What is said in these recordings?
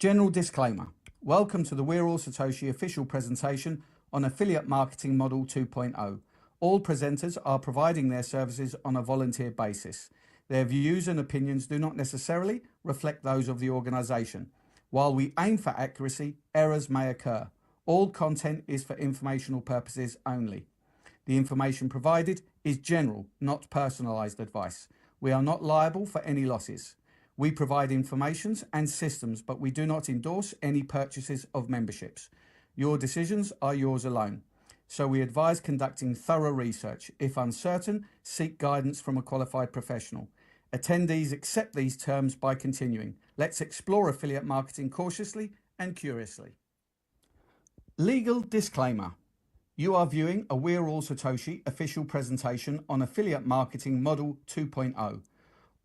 General disclaimer. Welcome to the We're All Satoshi official presentation on Affiliate Marketing Model 2.0. All presenters are providing their services on a volunteer basis. Their views and opinions do not necessarily reflect those of the organization. While we aim for accuracy, errors may occur. All content is for informational purposes only. The information provided is general, not personalized advice. We are not liable for any losses. We provide informations and systems, but we do not endorse any purchases of memberships. Your decisions are yours alone. So we advise conducting thorough research. If uncertain, seek guidance from a qualified professional. Attendees accept these terms by continuing. Let's explore affiliate marketing cautiously and curiously. Legal disclaimer. You are viewing a We're All Satoshi official presentation on Affiliate Marketing Model 2.0.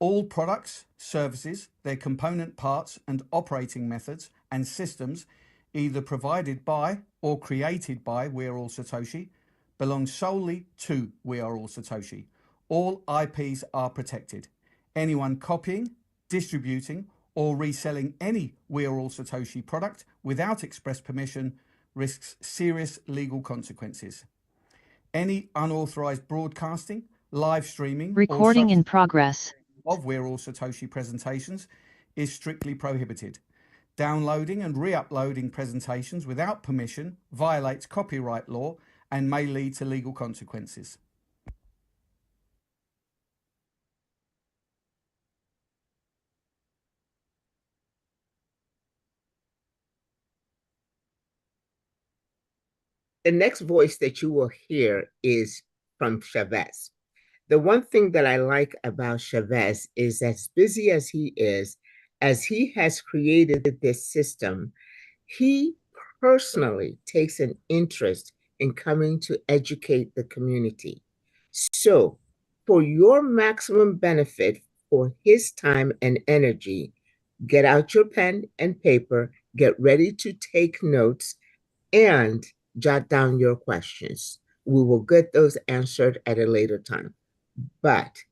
All products, services, their component parts and operating methods and systems either provided by or created by We're All Satoshi belong solely to We Are All Satoshi. All IPs are protected. Anyone copying, distributing or reselling any We're All Satoshi product without express permission risks serious legal consequences. Any unauthorized broadcasting, live streaming, recording in progress of We're All Satoshi presentations is strictly prohibited. Downloading and re-uploading presentations without permission violates copyright law and may lead to legal consequences. The next voice that you will hear is from Shavez. The one thing that I like about Shavez is, as busy as he is, as he has created this system, he personally takes an interest in coming to educate the community. So for your maximum benefit for his time and energy, get out your pen and paper, get ready to take notes, and jot down your questions. We will get those answered at a later time. But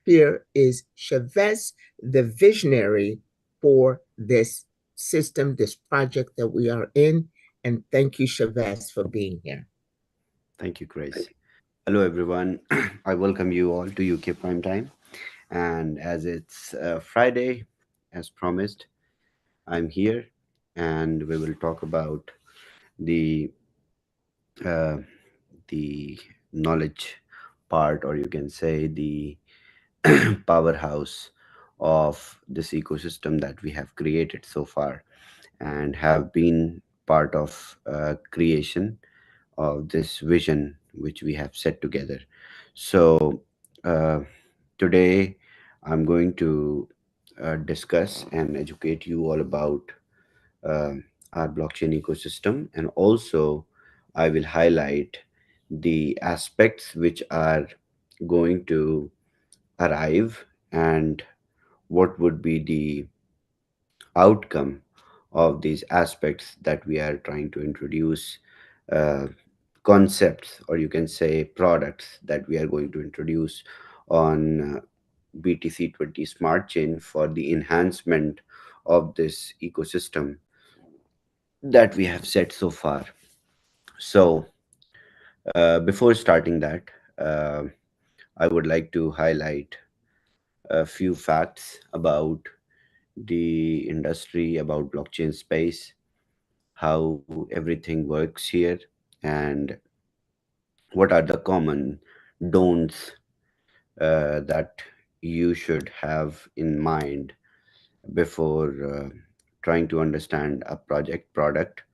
here is Shavez, the visionary for this system, this project that we are in. And thank you, Shavez, for being here. Thank you, Grace. Hello, everyone. I welcome you all to UK Primetime. And as it's Friday, as promised, I'm here and we will talk about the knowledge part, or you can say the powerhouse of this ecosystem that we have created so far and have been part of creation of this vision which we have set together. So today I'm going to discuss and educate you all about our blockchain ecosystem, and also I will highlight the aspects which are going to arrive and what would be the outcome of these aspects that we are trying to introduce, concepts, or you can say products that we are going to introduce on BTC20 Smart Chain for the enhancement of this ecosystem that we have set so far. So before starting that, I would like to highlight a few facts about the industry, about blockchain space, how everything works here, and what are the common don'ts that you should have in mind before trying to understand a product,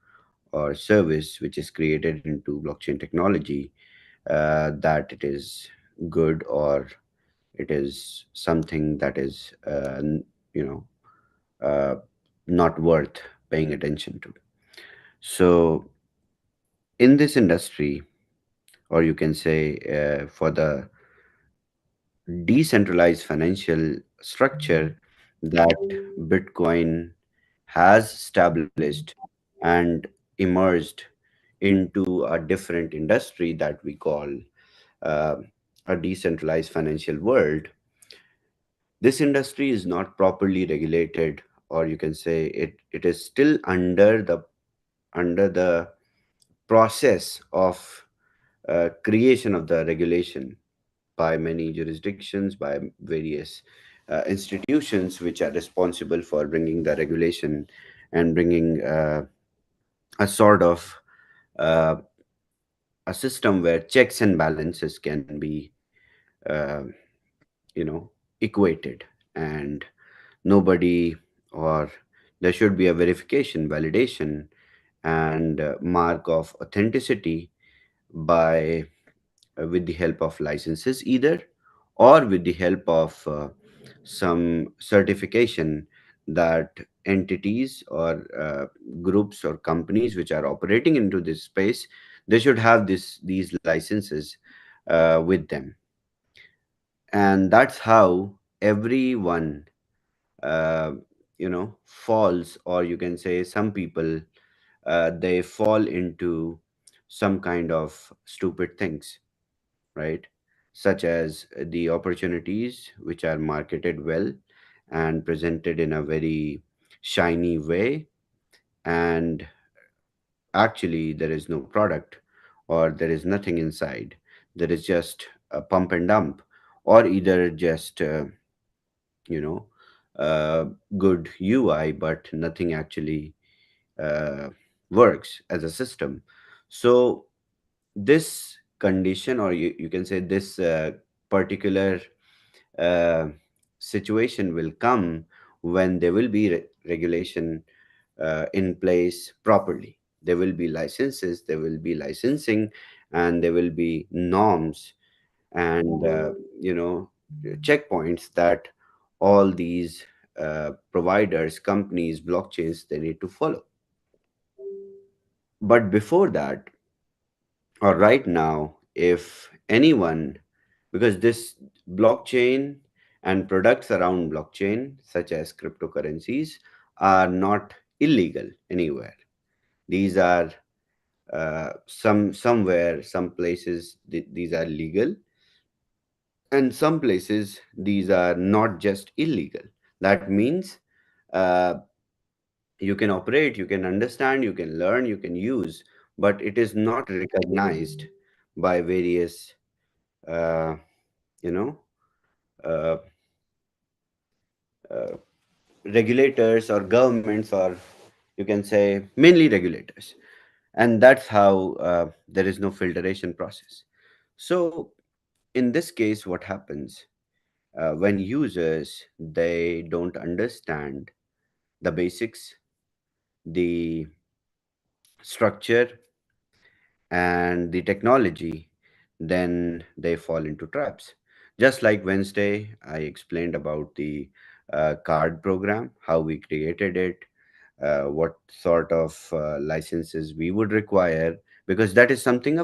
or service which is created into blockchain technology, that it is good or it is something that is not worth paying attention to. So in this industry, or you can say for the decentralized financial structure that Bitcoin has established and emerged into a different industry that we call uh, a decentralized financial world, this industry is not properly regulated or you can say it is still under the process of creation of the regulation by many jurisdictions, by various institutions which are responsible for bringing the regulation and bringing a sort of uh, a system where checks and balances can be uh, equated, and nobody, or there should be a verification, validation, and mark of authenticity by with the help of licenses either, or with the help of some certification that entities or groups or companies which are operating into this space, they should have these licenses with them. And that's how everyone falls, or you can say some people they fall into some kind of stupid things, right? Such as the opportunities which are marketed well and presented in a very shiny way, and actually there is no product, or there is nothing inside. There is just a pump and dump, or either just you know uh, good UI, but nothing actually uh, works as a system. So this condition, or you can say this particular uh, situation will come when there will be regulation in place properly. There will be licenses, there will be licensing, and there will be norms and checkpoints that all these providers, companies, blockchains, they need to follow. But before that, or right now, if anyone, because this blockchain and products around blockchain such as cryptocurrencies are not illegal anywhere. These are somewhere, some places these are legal, and some places these are not just illegal. That means uh, you can operate, you can understand, you can learn, you can use, but it is not recognized by various uh, you know uh, uh, regulators or governments, or you can say mainly regulators. And that's how there is no filtration process. So in this case, what happens when users, they don't understand the basics, the structure, and the technology, then they fall into traps. Just like Wednesday, I explained about the card program, how we created it, what sort of licenses we would require, because that is something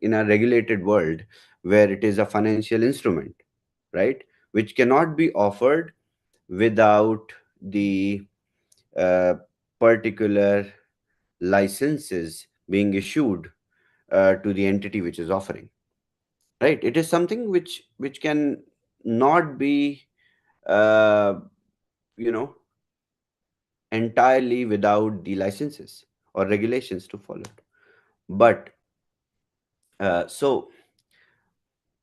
in a regulated world where it is a financial instrument, right? Which cannot be offered without the uh, particular licenses being issued to the entity which is offering, right? It is something which can not be uh, you know entirely without the licenses or regulations to follow it. But so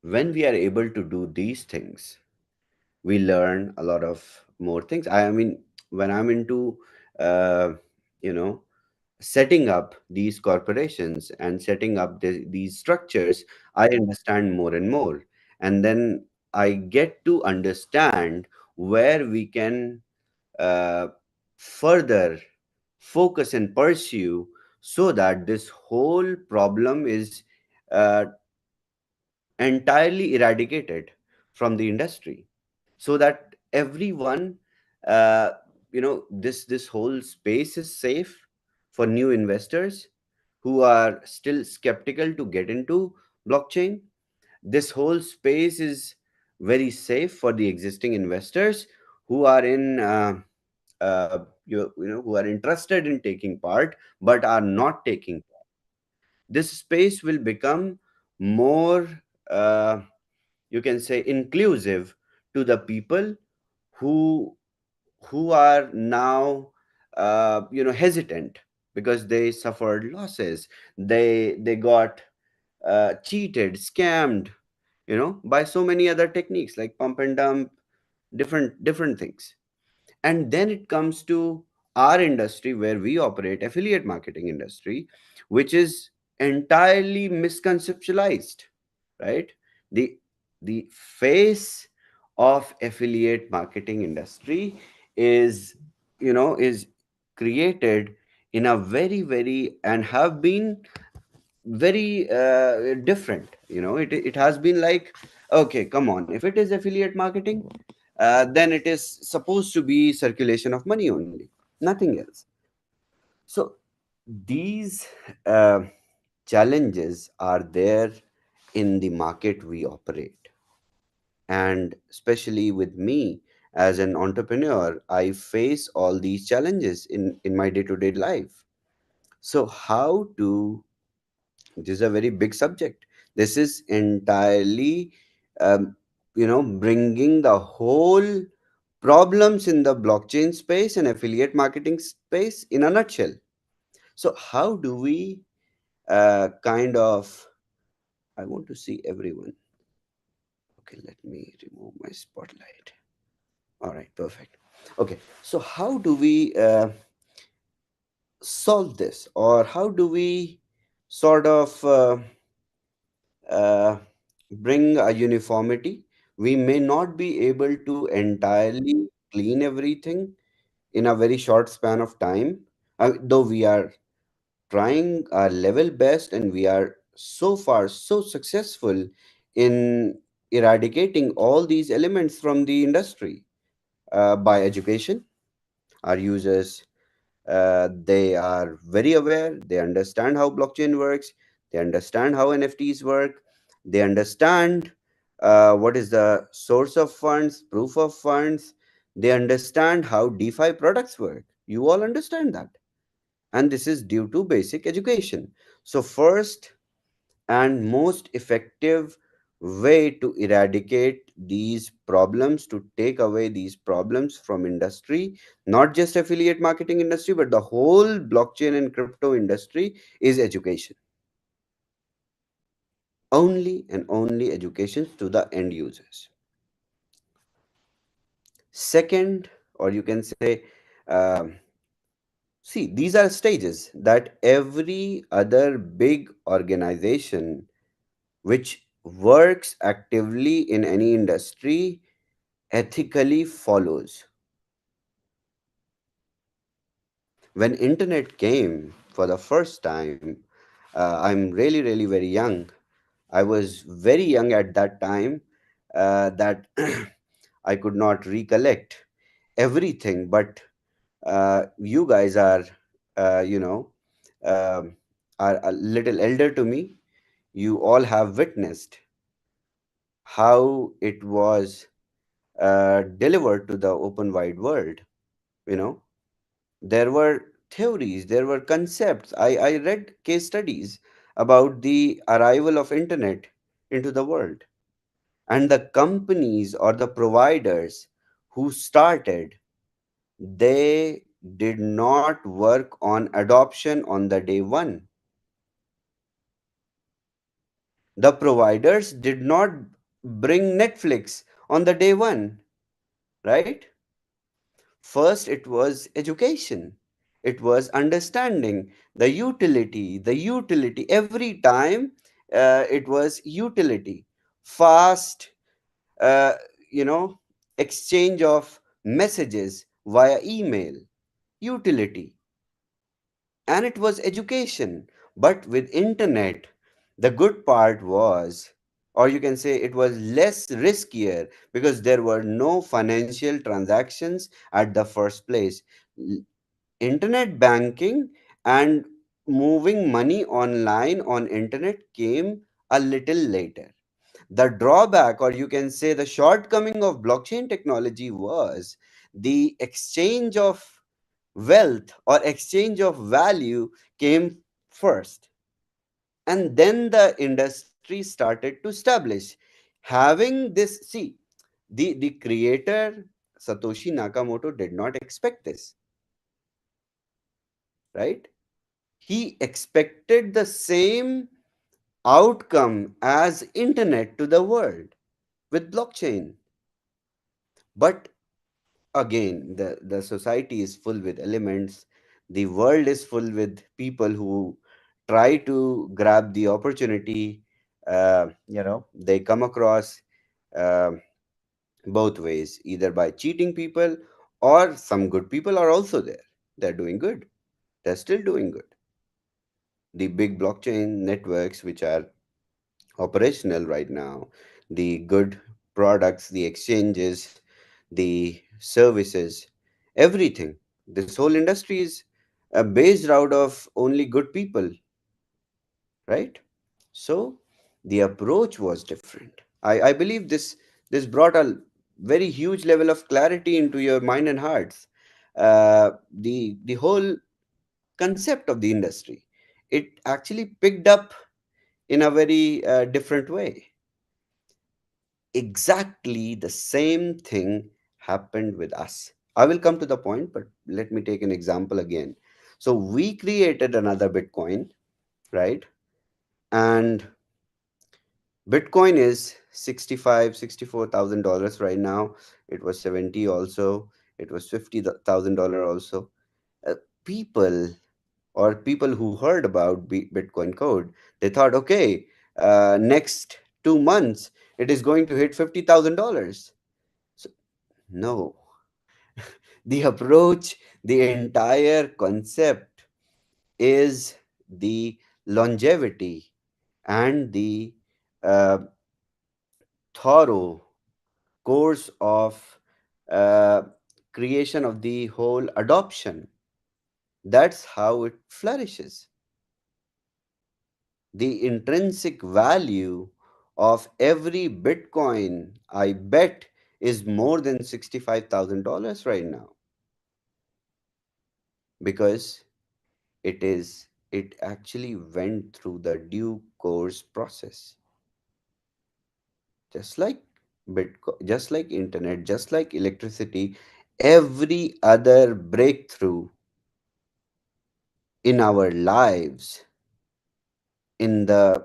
when we are able to do these things, we learn a lot of more things. I mean, when I'm into uh, you know setting up these corporations and setting up these structures, I understand more and more. And then I get to understand where we can uh, further focus and pursue, so that this whole problem is uh, entirely eradicated from the industry, so that everyone, uh, this whole space is safe for new investors who are still skeptical to get into blockchain. This whole space is very safe for the existing investors who are in who are interested in taking part but are not taking. This space will become more you can say inclusive to the people who who are now hesitant because they suffered losses. They got cheated, scammed, by so many other techniques like pump and dump, different things. And then it comes to our industry where we operate, affiliate marketing industry, which is entirely misconceptualized, right? The the face of affiliate marketing industry is is created in a very and have been very different. It has been like, okay, come on, if it is affiliate marketing, then it is supposed to be circulation of money only, nothing else. So these uh, challenges are there in the market we operate. And especially with me as an entrepreneur, I face all these challenges in my day-to-day life. So how to this is a very big subject. This is entirely bringing the whole problems in the blockchain space and affiliate marketing space in a nutshell. So how do we kind of I want to see everyone. Okay, let me remove my spotlight. All right, perfect. Okay, so how do we solve this, or how do we sort of uh, bring a uniformity? We may not be able to entirely clean everything in a very short span of time, though we are trying our level best and we are so far so successful in eradicating all these elements from the industry by education. Our users, they are very aware, they understand how blockchain works, they understand how NFTs work, they understand what is the source of funds, proof of funds, they understand how DeFi products work. You all understand that. And this is due to basic education. So, first and most effective way to eradicate these problems, to take away these problems from industry, not just affiliate marketing industry but the whole blockchain and crypto industry, is education. Only and only education to the end users. Second, or you can say, um, see, these are stages that every other big organization which works actively in any industry ethically follows. When internet came for the first time, I'm really very young. I was very young at that time, that I could not recollect everything, but you guys are uh, you know um are a little elder to me. You all have witnessed how it was delivered to the open wide world. you know there were theories, there were concepts. I read case studies about the arrival of internet into the world, and the companies or the providers who started, they did not work on adoption on the day one. The providers did not bring Netflix on the day one, right? First, it was education. It was understanding the utility. Every time it was utility, fast, uh, you know, exchange of messages via email, utility, and it was education. But with internet, the good part was, or you can say it was less riskier, because there were no financial transactions at the first place. L- Internet banking and moving money online on internet came a little later. The drawback, or you can say the shortcoming of blockchain technology, was the exchange of wealth or exchange of value came first, and then the industry started to establish. Having this, see, the creator, Satoshi Nakamoto did not expect this, right? He expected the same outcome as internet to the world with blockchain. But again, the society is full with elements. The world is full with people who try to grab the opportunity. They come across uh, both ways, either by cheating people, or some good people are also there. They're doing good. They're still doing good. The big blockchain networks, which are operational right now, the good products, the exchanges, the services, everything. This whole industry is based out of only good people, right? So the approach was different. I believe this brought a very huge level of clarity into your mind and hearts. The whole concept of the industry, it actually picked up in a very different way. Exactly the same thing happened with us. I will come to the point, but let me take an example again. So we created another Bitcoin, right? And Bitcoin is 65, $64,000 right now. It was 70 also. It was $50,000 also. Uh, people people who heard about Bitcoin code, they thought, okay, next 2 months it is going to hit $50,000. So, no, the approach, the entire concept is the longevity and the uh, thorough course of uh, creation of the whole adoption. That's how it flourishes. The intrinsic value of every Bitcoin, I bet, is more than $65,000 right now, because it actually went through the due course process. Just like Bitcoin, just like internet, just like electricity, every other breakthrough in our lives, in the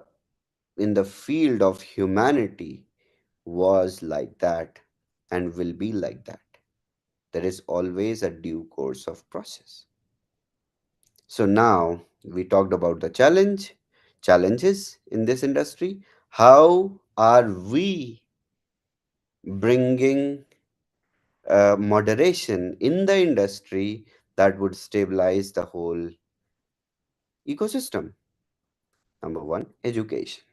field of humanity, was like that and will be like that. There is always a due course of process. So now we talked about the challenges in this industry. How are we bringing moderation in the industry that would stabilize the whole ecosystem? Number one, education.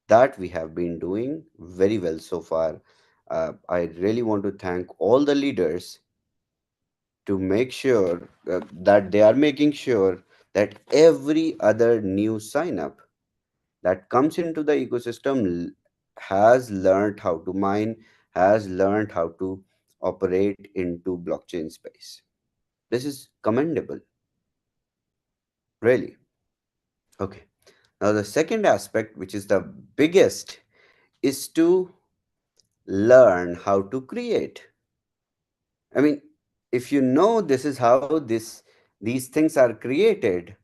That we have been doing very well so far. I really want to thank all the leaders to make sure that they are making sure that every other new sign up that comes into the ecosystem has learned how to mine, has learned how to operate into blockchain space. This is commendable, really. Okay. Now, the second aspect, which is the biggest, is to learn how to create. I mean, if you know this is how these things are created,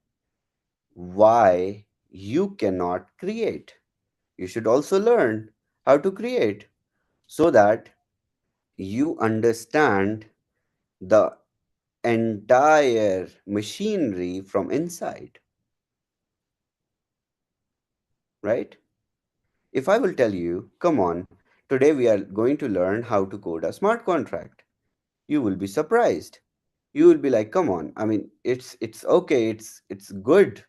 why you cannot create? You should also learn how to create so that you understand the entire machinery from inside, right? If I will tell you, come on, today we are going to learn how to code a smart contract, you will be surprised. You will be like, come on, I mean, it's okay, it's good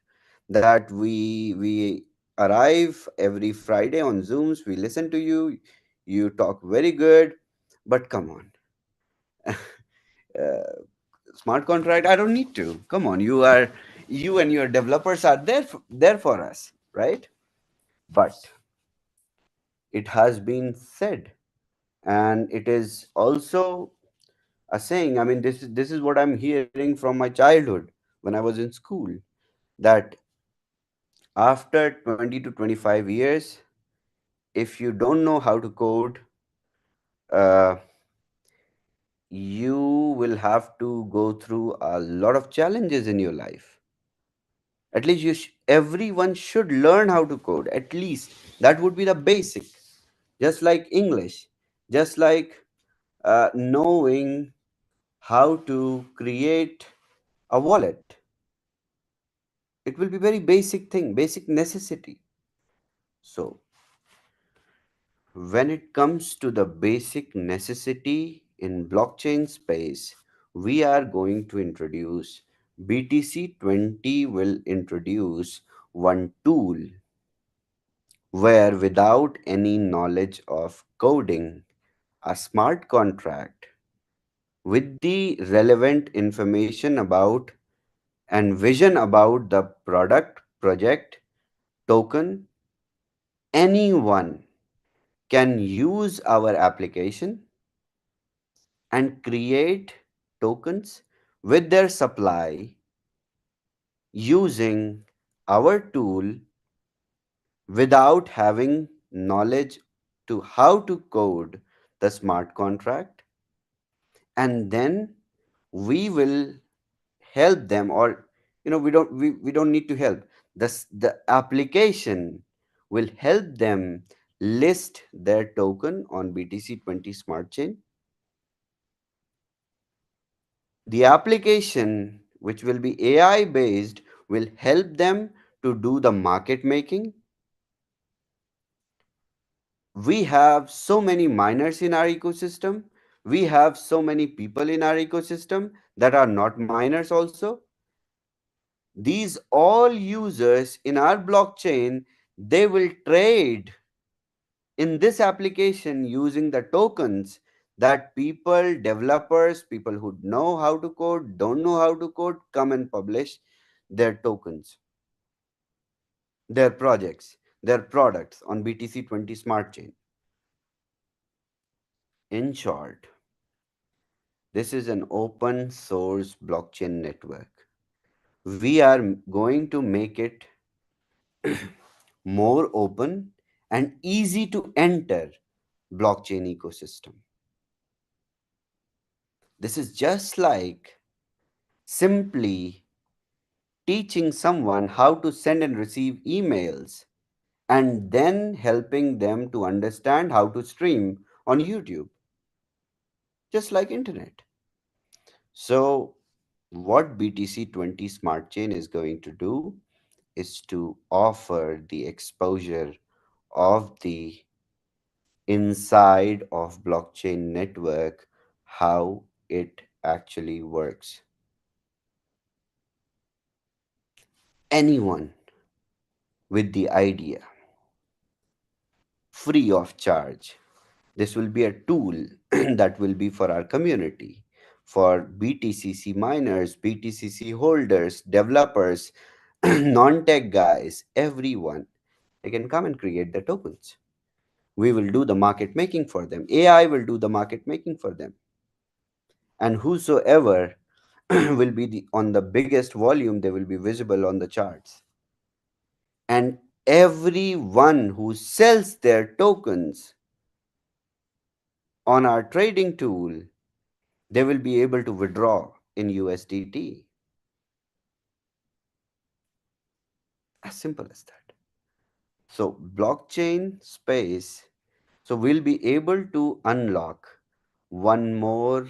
that we arrive every Friday on Zooms, we listen to you, you talk very good, but come on, uh, smart contract, I don't need to. Come on, you and your developers are there for us, right? But it has been said, and it is also a saying. I mean, this is what I'm hearing from my childhood when I was in school, that after 20 to 25 years, if you don't know how to code, uh, you will have to go through a lot of challenges in your life. At least everyone should learn how to code. At least that would be the basic. Just like English, just like knowing how to create a wallet. It will be very basic thing, basic necessity. So when it comes to the basic necessity in blockchain space, we are going to introduce BTC20 will introduce one tool where without any knowledge of coding, a smart contract with the relevant information about and vision about the product, project, token, anyone can use our application and create tokens with their supply using our tool without having knowledge to how to code the smart contract, and then we will help them, or we don't need to help. The application will help them list their token on BTC20 smart chain. The application, which will be AI based, will help them to do the market making. We have so many miners in our ecosystem. We have so many people in our ecosystem that are not miners also. These all users in our blockchain, they will trade in this application using the tokens that people, developers, people who know how to code, don't know how to code, come and publish their tokens, their projects, their products on BTC20 Smart Chain. In short, this is an open source blockchain network. We are going to make it more open and easy to enter blockchain ecosystem. This is just like simply teaching someone how to send and receive emails and then helping them to understand how to stream on YouTube, just like internet. So what BTC20 Smart Chain is going to do is to offer the exposure of the inside of blockchain network, how it actually works. Anyone with the idea, free of charge. This will be a tool that will be for our community, for BTCC miners, BTCC holders, developers, non-tech guys, everyone. They can come and create the tokens. We will do the market making for them. AI will do the market making for them. And whosoever will be on the biggest volume, they will be visible on the charts. And everyone who sells their tokens on our trading tool, they will be able to withdraw in USDT. As simple as that. So blockchain space, so we'll be able to unlock one more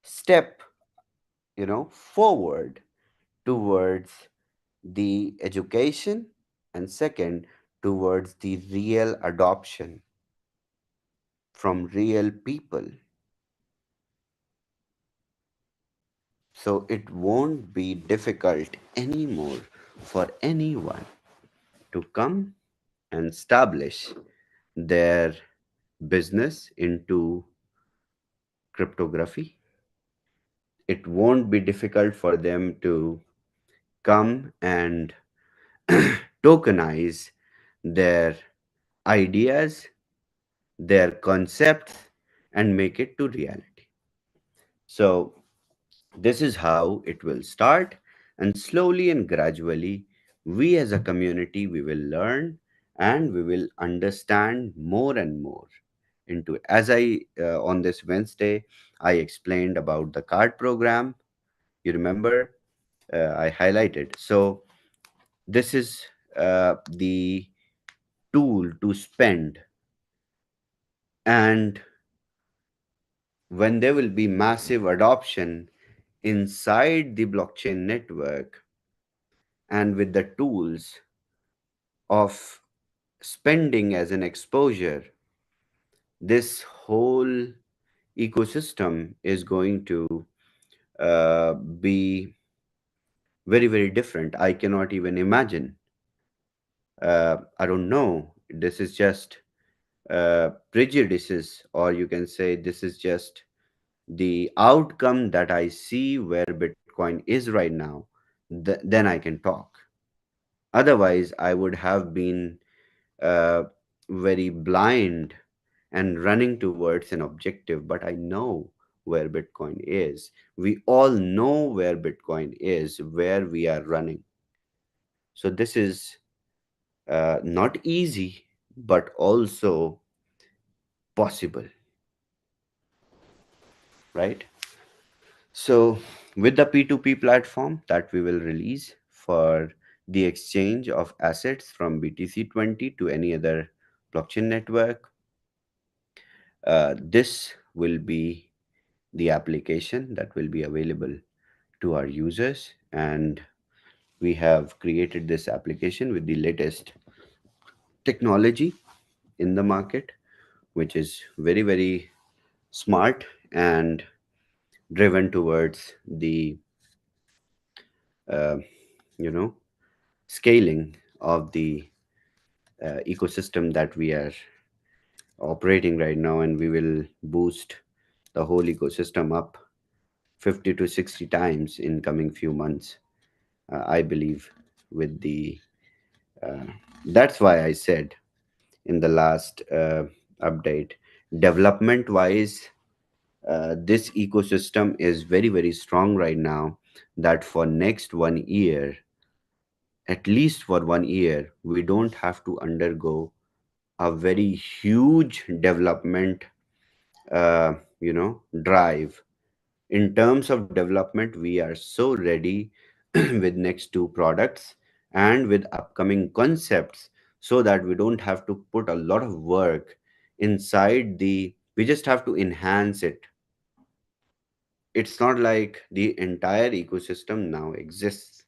step, forward towards the education, and second, towards the real adoption from real people. So it won't be difficult anymore for anyone to come and establish their business into cryptography. It won't be difficult for them to come and tokenize their ideas, their concepts, and make it to reality. So, this is how it will start, and slowly and gradually, we as a community, we will learn and we will understand more and more. into it. As I on this Wednesday, I explained about the card program. You remember, I highlighted. So this is the tool to spend, and when there will be massive adoption inside the blockchain network and with the tools of spending as an exposure, this whole ecosystem is going to be very, very different. I cannot even imagine. I don't know. This is just prejudices, or you can say this is just the outcome that I see where Bitcoin is right now. Then I can talk. Otherwise, I would have been uh, very blind and running towards an objective, but I know where Bitcoin is. We all know where Bitcoin is, where we are running. So this is not easy, but also possible, right? So, with the P2P platform that we will release for the exchange of assets from BTC20 to any other blockchain network, this will be the application that will be available to our users. And we have created this application with the latest technology in the market, which is very, very smart and driven towards the uh, you know scaling of the ecosystem that we are operating right now, and we will boost the whole ecosystem up 50 to 60 times in coming few months, I believe. With the uh, That's why I said in the last update, development wise, this ecosystem is very, very strong right now, that for next 1 year, at least for 1 year, we don't have to undergo a very huge development drive. In terms of development, we are so ready with next two products and with upcoming concepts, so that we don't have to put a lot of work inside the we just have to enhance it. It's not like the entire ecosystem now exists.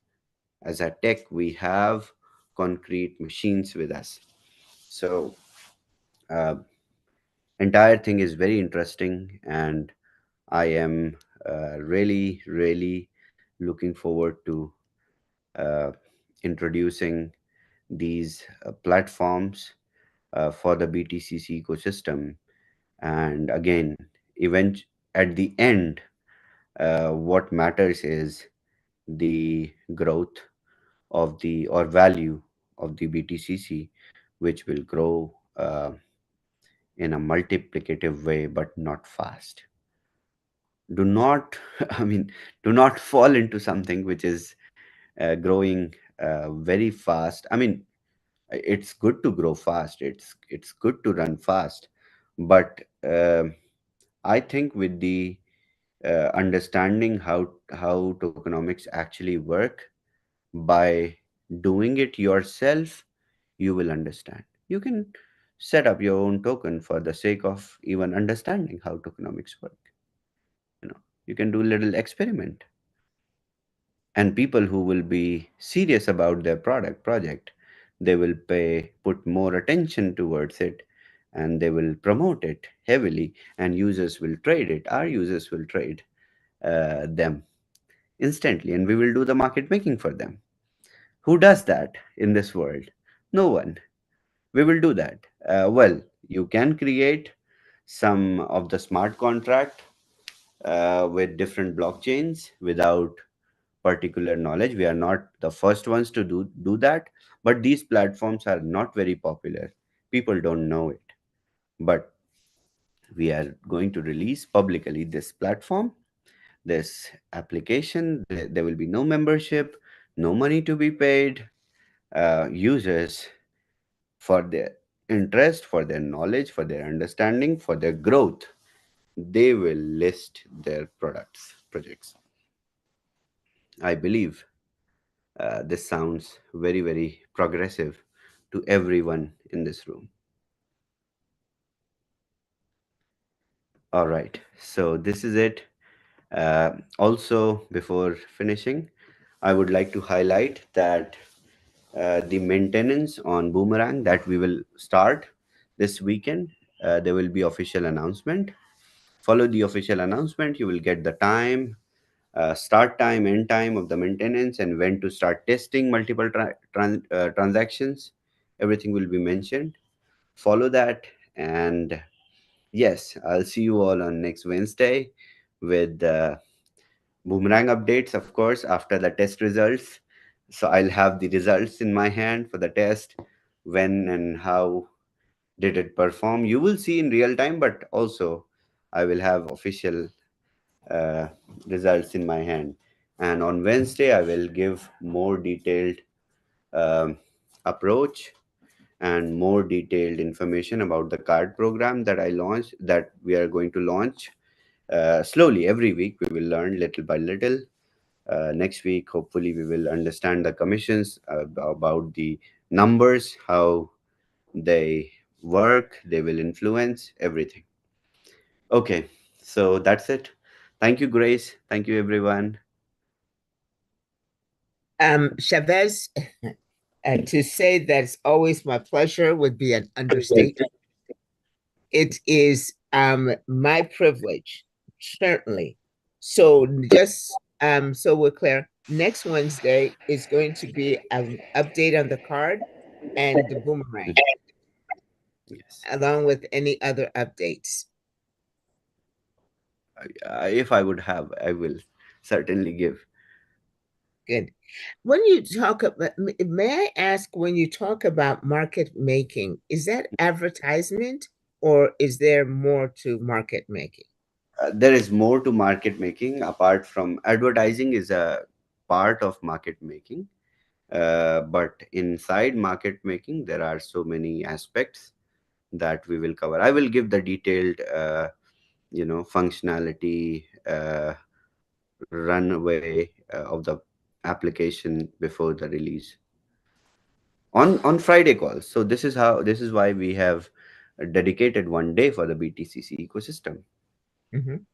As a tech, we have concrete machines with us. So uh, entire thing is very interesting, and I am really, really looking forward to uh, introducing these platforms for the BTCC ecosystem. And again, event at the end, what matters is the growth of the or value of the BTCC, which will grow in a multiplicative way, but not fast. Do not, I mean, do not fall into something which is growing very fast. I mean, it's good to grow fast. It's good to run fast, but I think with the understanding how tokenomics actually work, by doing it yourself, you will understand. You can set up your own token for the sake of even understanding how tokenomics work. You know, you can do a little experiment, and people who will be serious about their project, they will put more attention towards it, and they will promote it heavily, and users will trade it. Our users will trade them instantly, and we will do the market making for them. Who does that in this world? No one. We will do that. Well, you can create some of the smart contract with different blockchains without particular knowledge. We are not the first ones to do that, but these platforms are not very popular. People don't know it. But we are going to release publicly this platform, this application. There will be no membership, no money to be paid. Users, for their interest, for their knowledge, for their understanding, for their growth, they will list their projects. I believe this sounds very, very progressive to everyone in this room. All right, so this is it. Also, before finishing, I would like to highlight that the maintenance on Boomerang that we will start this weekend, there will be official announcement. Follow the official announcement. You will get the time, start time, end time of the maintenance, and when to start testing multiple transactions. Everything will be mentioned. Follow that, and yes, I'll see you all on next Wednesday with Boomerang updates, of course, after the test results. So I'll have the results in my hand for the test, when and how did it perform. You will see in real time, but also I will have official uh, results in my hand. And on Wednesday, I will give more detailed um, approach and more detailed information about the card program that I launched, that we are going to launch slowly. Every week we will learn little by little. Next week hopefully we will understand the commissions, about the numbers, how they work, they will influence everything. Okay, so that's it. Thank you, Grace. Thank you, everyone. Chavez, to say that it's always my pleasure would be an understatement. It is my privilege, certainly. So just so we're clear, next Wednesday is going to be an update on the card and the boomerang, Yes. along with any other updates. If I would have, I will certainly give. Good. When you talk about, may I ask, when you talk about market making, is that advertisement or is there more to market making? There is more to market making. Apart from advertising is a part of market making, but inside market making there are so many aspects that we will cover. I will give the detailed functionality, runway of the application before the release on Friday calls. So this is why we have dedicated one day for the BTCC ecosystem. Mhm.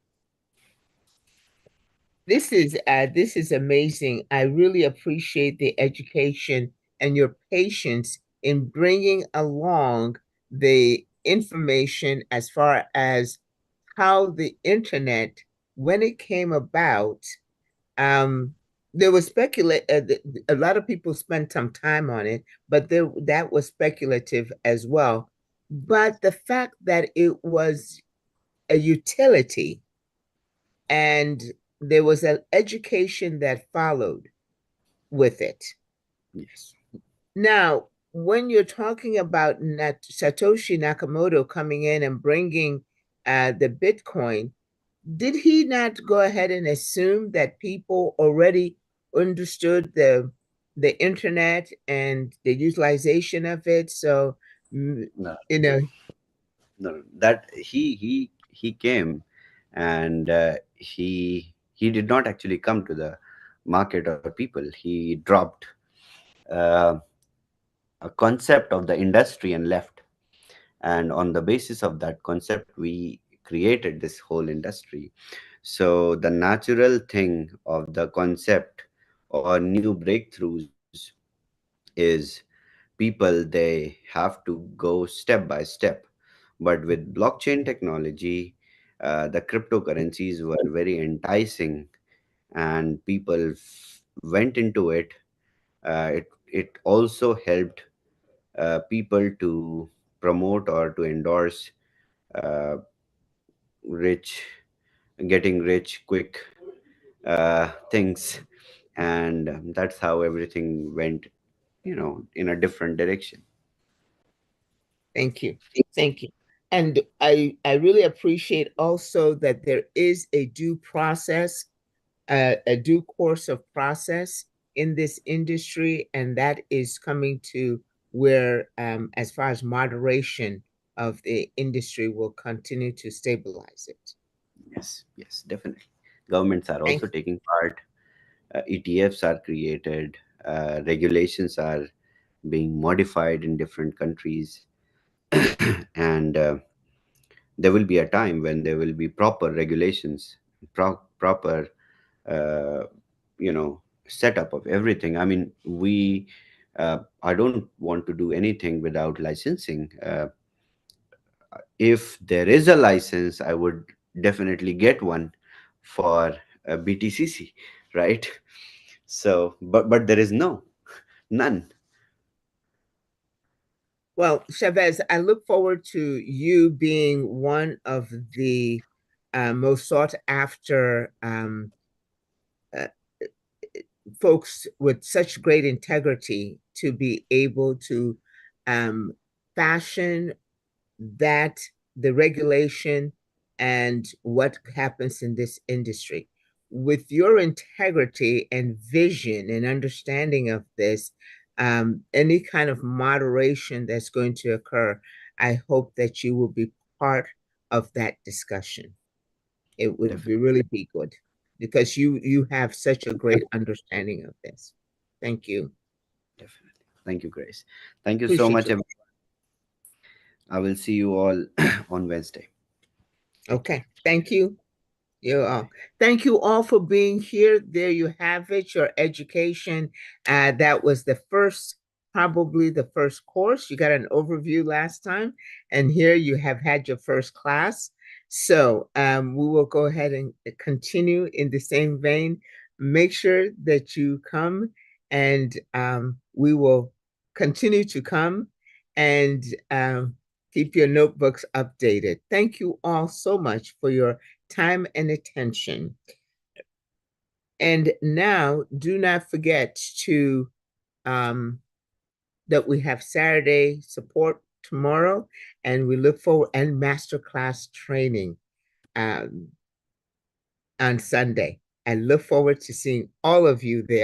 This is amazing. I really appreciate the education and your patience in bringing along the information as far as how the internet, when it came about, um, there was a lot of people spent some time on it, but that was speculative as well. But the fact that it was a utility and there was an education that followed with it. Yes. Now, when you're talking about Satoshi Nakamoto coming in and bringing the Bitcoin, did he not go ahead and assume that people already understood the internet and the utilization of it? So, No, you know, no, that he came, and he did not actually come to the market or people. He dropped uh, a concept of the industry and left, and on the basis of that concept we created this whole industry. So the natural thing of the concept or new breakthroughs is people, they have to go step by step. But with blockchain technology, the cryptocurrencies were very enticing, and people went into it. It also helped people to promote or to endorse uh, rich, getting rich quick things, and that's how everything went, in a different direction. thank you. Thank you. And I really appreciate also that there is a due process, a due course of process in this industry, and that is coming to where, as far as moderation of the industry, will continue to stabilize it. Yes, yes, definitely. Governments are also taking part. ETFs are created. Regulations are being modified in different countries. And there will be a time when there will be proper regulations, proper, uh, setup of everything. I mean, I don't want to do anything without licensing. If there is a license, I would definitely get one for BTCC, right? So, but there is none. Well, Chavez, I look forward to you being one of the most sought after uh, folks with such great integrity to be able to um, fashion that the regulation and what happens in this industry. With your integrity and vision and understanding of this, any kind of moderation that's going to occur, I hope that you will be part of that discussion. It would Definitely, really be good because you have such a great understanding of this. Thank you. definitely. Thank you, Grace. Thank you so Appreciate much. you. I will see you all on Wednesday. Take care. Okay. Thank you. Thank you all for being here. There you have it, your education. That was probably the first course. You got an overview last time, and here you have had your first class. So we will go ahead and continue in the same vein. Make sure that you come, and we will continue to come and keep your notebooks updated. Thank you all so much for your time and attention. And now do not forget to that we have Saturday support tomorrow, and we look forward and masterclass training on Sunday. I look forward to seeing all of you there.